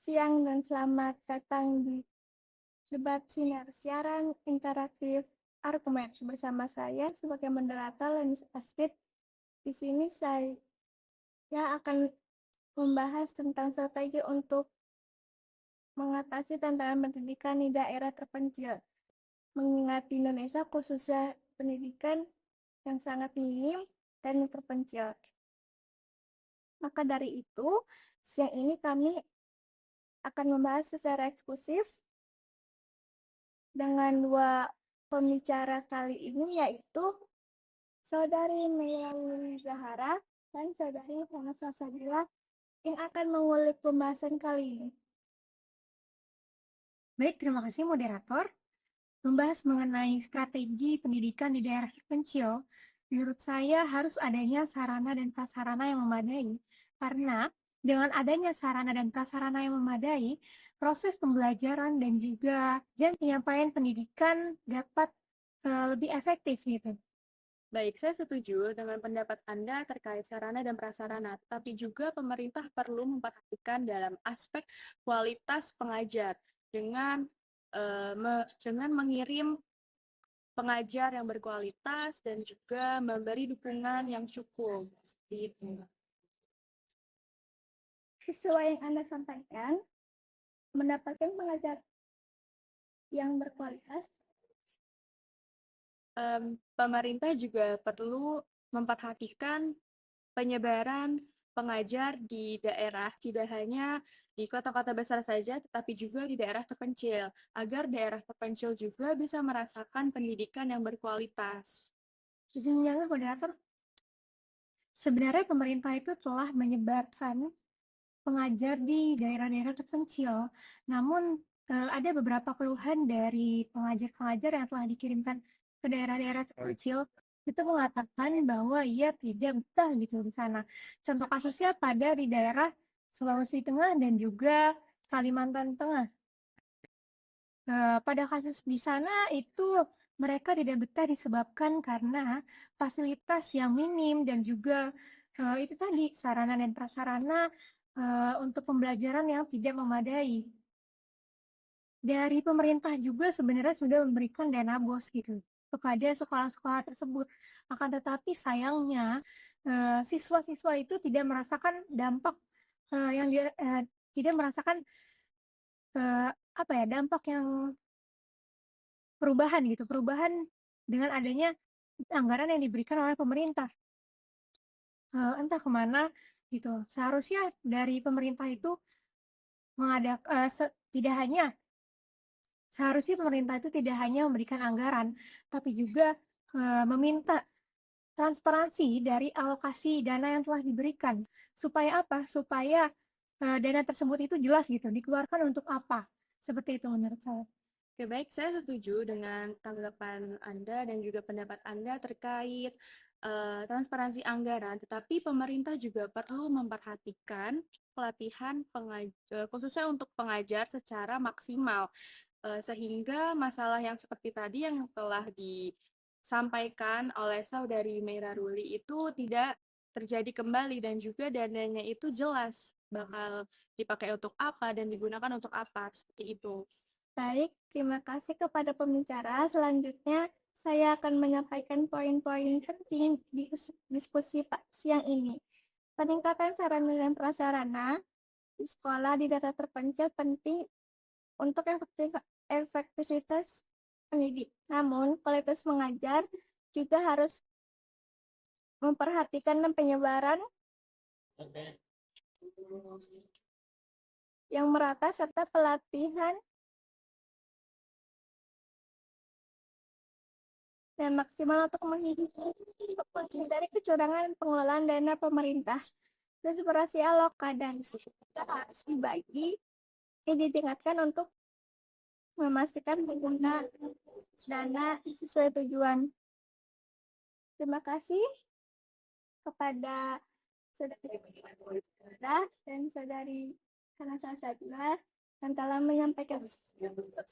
siang dan selamat datang di debat sinar siaran interaktif argumen bersama saya sebagai moderator Lenis Astrid. Di sini saya akan membahas tentang strategi untuk mengatasi tantangan pendidikan di daerah terpencil. Mengingat di Indonesia khususnya pendidikan yang sangat minim dan terpencil. Maka dari itu, siang ini kami akan membahas secara eksklusif dengan dua pembicara kali ini, yaitu Saudari Melalui Zahara dan Saudari Vanessa Sabila yang akan mengulik pembahasan kali ini. Baik, terima kasih moderator. Membahas mengenai strategi pendidikan di daerah terpencil, menurut saya harus adanya sarana dan prasarana yang memadai, karena dengan adanya sarana dan prasarana yang memadai, proses pembelajaran dan penyampaian pendidikan dapat lebih efektif gitu. Baik, saya setuju dengan pendapat Anda terkait sarana dan prasarana, tapi juga pemerintah perlu memperhatikan dalam aspek kualitas pengajar dengan mengirim pengajar yang berkualitas dan juga memberi dukungan yang cukup. Seperti itu. Sesuai yang Anda sampaikan, mendapatkan pengajar yang berkualitas, pemerintah juga perlu memperhatikan penyebaran pengajar di daerah, tidak hanya di kota-kota besar saja, tetapi juga di daerah terpencil, agar daerah terpencil juga bisa merasakan pendidikan yang berkualitas. Sesungguhnya moderator, sebenarnya pemerintah itu telah menyebarkan pengajar di daerah-daerah terpencil, namun ada beberapa keluhan dari pengajar-pengajar yang telah dikirimkan ke daerah-daerah terpencil itu mengatakan bahwa ia tidak betah gitu di sana. Contoh kasusnya pada di daerah Sulawesi Tengah dan juga Kalimantan Tengah. Pada kasus di sana itu mereka tidak betah disebabkan karena fasilitas yang minim dan juga itu tadi sarana dan prasarana untuk pembelajaran yang tidak memadai. Dari pemerintah juga sebenarnya sudah memberikan dana BOS gitu kepada sekolah-sekolah tersebut. Akan tetapi sayangnya siswa-siswa itu tidak merasakan dampak tidak merasakan dampak yang perubahan dengan adanya anggaran yang diberikan oleh pemerintah. Entah kemana gitu. Seharusnya dari pemerintah itu seharusnya pemerintah itu tidak hanya memberikan anggaran, tapi juga meminta transparansi dari alokasi dana yang telah diberikan. Supaya apa? Supaya dana tersebut itu jelas gitu, dikeluarkan untuk apa. Seperti itu menurut saya. Oke, baik, saya setuju dengan tanggapan Anda dan juga pendapat Anda terkait transparansi anggaran, tetapi pemerintah juga perlu memperhatikan pelatihan khususnya untuk pengajar secara maksimal, sehingga masalah yang seperti tadi yang telah disampaikan oleh Saudari Meira Ruli itu tidak terjadi kembali dan juga dananya itu jelas bakal dipakai untuk apa dan digunakan untuk apa, seperti itu. baik, terima kasih kepada pembicara. Selanjutnya, saya akan menyampaikan poin-poin penting di diskusi siang ini. Peningkatan sarana dan prasarana di sekolah di daerah terpencil penting untuk efektivitas pendidik. Namun, kualitas mengajar juga harus memperhatikan penyebaran yang merata serta pelatihan dan maksimal untuk menghindari kecurangan pengelolaan dana pemerintah. Transparansi aloka dan harus dibagi ditingkatkan untuk memastikan pengguna dana sesuai tujuan. Terima kasih kepada Saudari dan Saudari Vanessa Sabila yang telah menyampaikan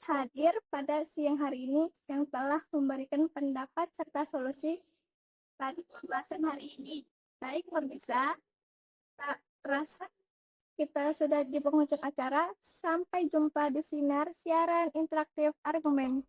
hadir pada siang hari ini yang telah memberikan pendapat serta solusi pada pembahasan hari ini. Baik pemirsa, tak terasa kita sudah di penghujung acara. Sampai jumpa di sinar siaran interaktif argumen.